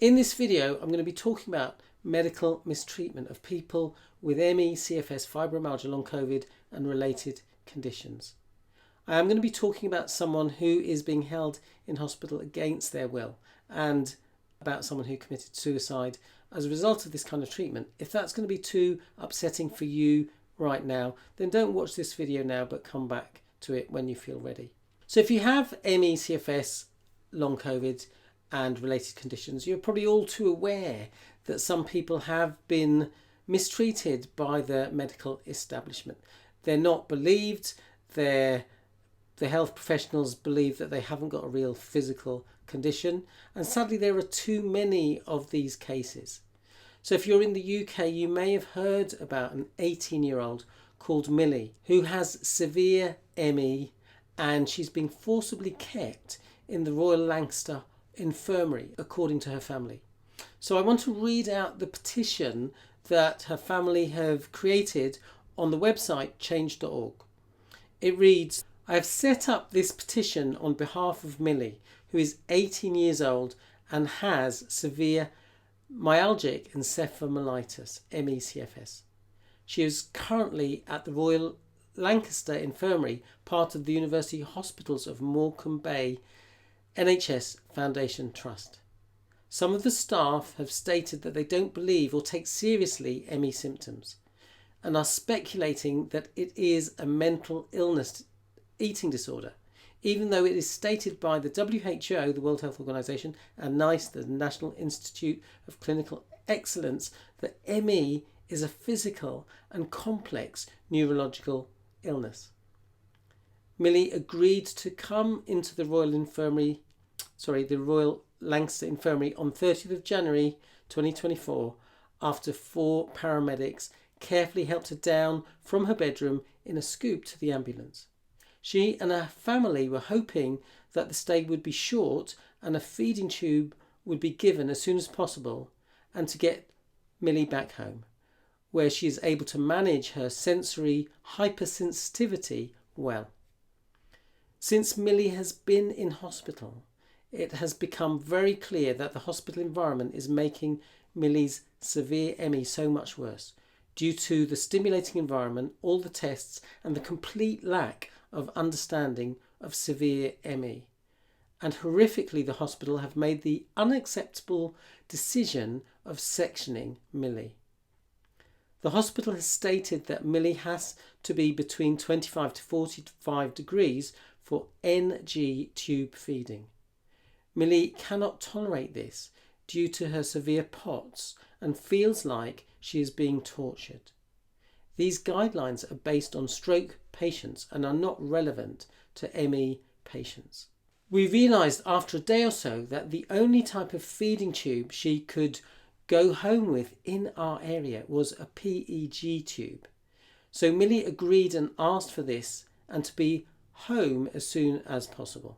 In this video, I'm going to be talking about medical mistreatment of people with ME, CFS, fibromyalgia, long COVID and related conditions. I am going to be talking about someone who is being held in hospital against their will and about someone who committed suicide as a result of this kind of treatment. If that's going to be too upsetting for you right now, then don't watch this video now, but come back to it when you feel ready. So if you have ME, CFS, long COVID and related conditions, you're probably all too aware that some people have been mistreated by the medical establishment. They're not believed, the health professionals believe that they haven't got a real physical condition, and sadly there are too many of these cases. So if you're in the UK, you may have heard about an 18-year-old called Millie who has severe ME, and she's been forcibly kept in the Royal Lancaster Infirmary, according to her family. So I want to read out the petition that her family have created on the website change.org. It reads, "I have set up this petition on behalf of Millie, who is 18 years old and has severe Myalgic Encephalomyelitis, ME/CFS. She is currently at the Royal Lancaster Infirmary, part of the University Hospitals of Morecambe Bay NHS Foundation Trust. Some of the staff have stated that they don't believe or take seriously ME symptoms and are speculating that it is a mental illness eating disorder, even though it is stated by the WHO, the World Health Organization, and NICE, the National Institute of Clinical Excellence, that ME is a physical and complex neurological illness." Millie agreed to come into the Royal Lancaster Infirmary on 30th of January 2024 after 4 paramedics carefully helped her down from her bedroom in a scoop to the ambulance. She and her family were hoping that the stay would be short and a feeding tube would be given as soon as possible, and to get Millie back home, where she is able to manage her sensory hypersensitivity well. Since Millie has been in hospital, it has become very clear that the hospital environment is making Millie's severe ME so much worse, due to the stimulating environment, all the tests, and the complete lack of understanding of severe ME. And horrifically, the hospital have made the unacceptable decision of sectioning Millie. The hospital has stated that Millie has to be between 25 to 45 degrees for NG tube feeding. Millie cannot tolerate this due to her severe POTS and feels like she is being tortured. These guidelines are based on stroke patients and are not relevant to ME patients. We realised after a day or so that the only type of feeding tube she could go home with in our area was a PEG tube. So Millie agreed and asked for this and to be home as soon as possible.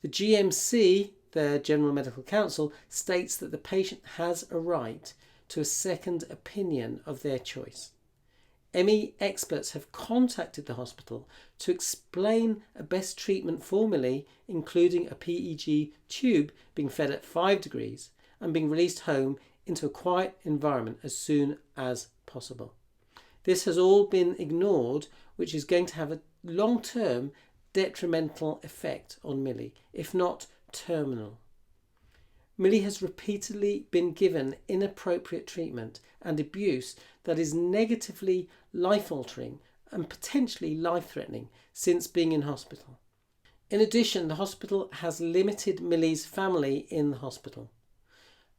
The GMC, the General Medical Council, states that the patient has a right to a second opinion of their choice. ME experts have contacted the hospital to explain a best treatment for Millie, including a PEG tube being fed at 5 degrees and being released home into a quiet environment as soon as possible. This has all been ignored, which is going to have a long-term detrimental effect on Millie, if not terminal. Millie has repeatedly been given inappropriate treatment and abuse that is negatively life-altering and potentially life-threatening since being in hospital. In addition, the hospital has limited Millie's family in the hospital,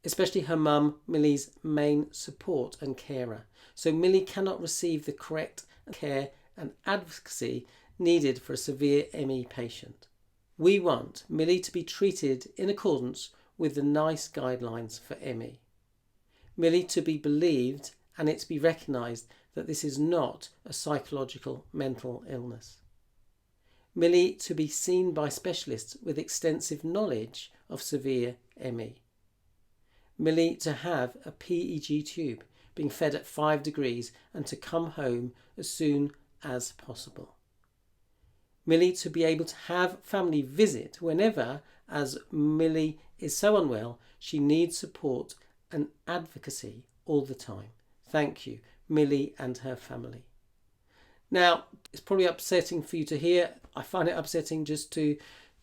especially her mum, Millie's main support and carer, so Millie cannot receive the correct care and advocacy needed for a severe ME patient. We want Millie to be treated in accordance with the NICE guidelines for ME. Millie to be believed and it to be recognised that this is not a psychological mental illness. Millie to be seen by specialists with extensive knowledge of severe ME. Millie to have a PEG tube being fed at 5 degrees and to come home as soon as possible. Millie to be able to have family visit whenever, as Millie is so unwell, she needs support and advocacy all the time. Thank you, Millie and her family. Now, it's probably upsetting for you to hear. I find it upsetting just to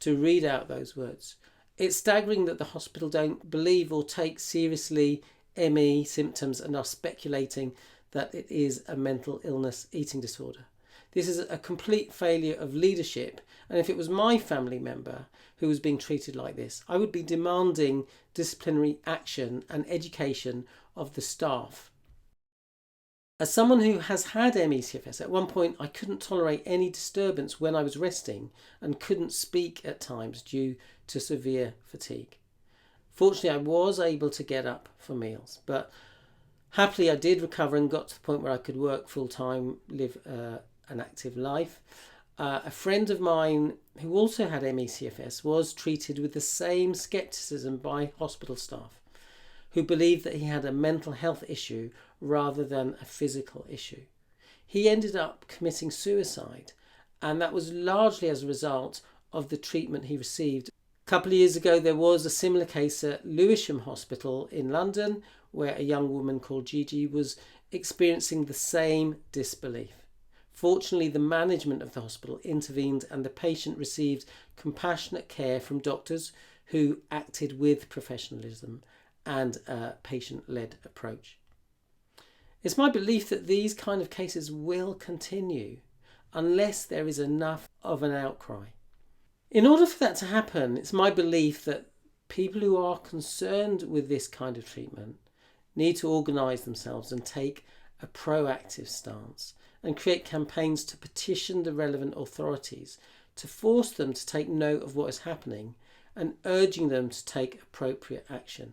read out those words. It's staggering that the hospital don't believe or take seriously ME symptoms and are speculating that it is a mental illness eating disorder. This is a complete failure of leadership, and if it was my family member who was being treated like this, I would be demanding disciplinary action and education of the staff. As someone who has had ME/CFS, at one point I couldn't tolerate any disturbance when I was resting and couldn't speak at times due to severe fatigue. Fortunately, I was able to get up for meals, but happily I did recover and got to the point where I could work full-time, live an active life. A friend of mine who also had ME/CFS was treated with the same scepticism by hospital staff, who believed that he had a mental health issue rather than a physical issue. He ended up committing suicide, and that was largely as a result of the treatment he received. A couple of years ago, there was a similar case at Lewisham Hospital in London, where a young woman called Gigi was experiencing the same disbelief. Fortunately, the management of the hospital intervened and the patient received compassionate care from doctors who acted with professionalism and a patient-led approach. It's my belief that these kind of cases will continue unless there is enough of an outcry. In order for that to happen, it's my belief that people who are concerned with this kind of treatment need to organise themselves and take a proactive stance and create campaigns to petition the relevant authorities to force them to take note of what is happening and urging them to take appropriate action.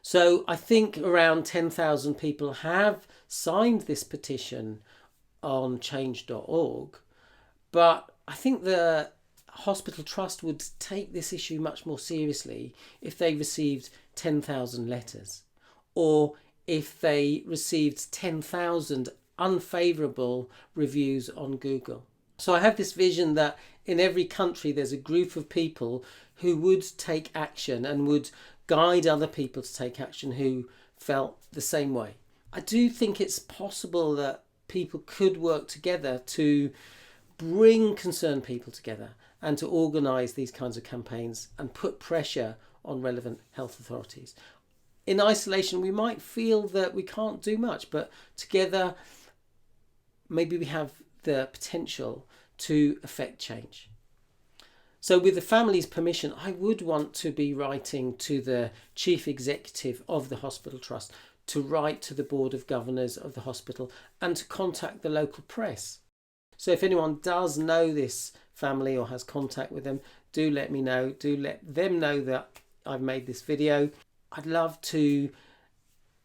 So I think around 10,000 people have signed this petition on change.org, but I think the Hospital Trust would take this issue much more seriously if they received 10,000 letters, or if they received 10,000 unfavourable reviews on Google. So I have this vision that in every country there's a group of people who would take action and would guide other people to take action who felt the same way. I do think it's possible that people could work together to bring concerned people together and to organise these kinds of campaigns and put pressure on relevant health authorities. In isolation, we might feel that we can't do much, but together, maybe we have the potential to affect change. So with the family's permission, I would want to be writing to the chief executive of the Hospital Trust, to write to the board of governors of the hospital, and to contact the local press. So if anyone does know this family or has contact with them, do let me know. Do let them know that I've made this video. I'd love to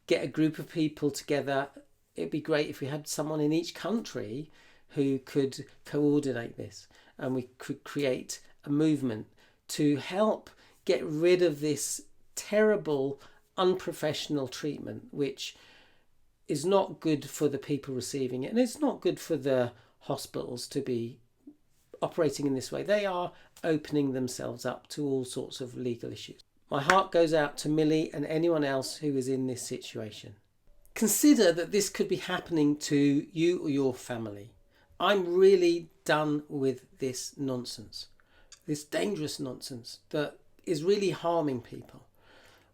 get a group of people together. It'd be great if we had someone in each country who could coordinate this, and we could create a movement to help get rid of this terrible, unprofessional treatment, which is not good for the people receiving it, and it's not good for the hospitals to be operating in this way. They are opening themselves up to all sorts of legal issues. My heart goes out to Millie and anyone else who is in this situation. Consider that this could be happening to you or your family. I'm really done with this nonsense, this dangerous nonsense that is really harming people.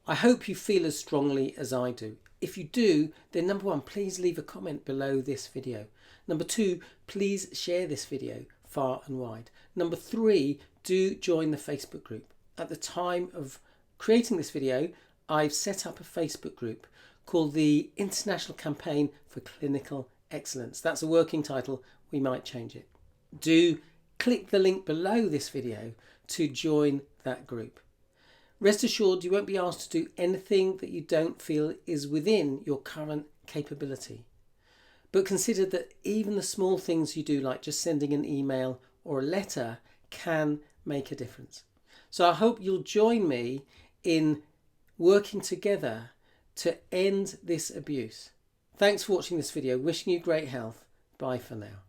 I hope you feel as strongly as I do. If you do, then number one, please leave a comment below this video. Number two, please share this video far and wide. Number three, do join the Facebook group. At the time of creating this video, I've set up a Facebook group called the International Campaign for Clinical Excellence. That's a working title. We might change it. Do click the link below this video to join that group. Rest assured, you won't be asked to do anything that you don't feel is within your current capability. But consider that even the small things you do, like just sending an email or a letter, can make a difference. So I hope you'll join me in working together to end this abuse. Thanks for watching this video. Wishing you great health. Bye for now.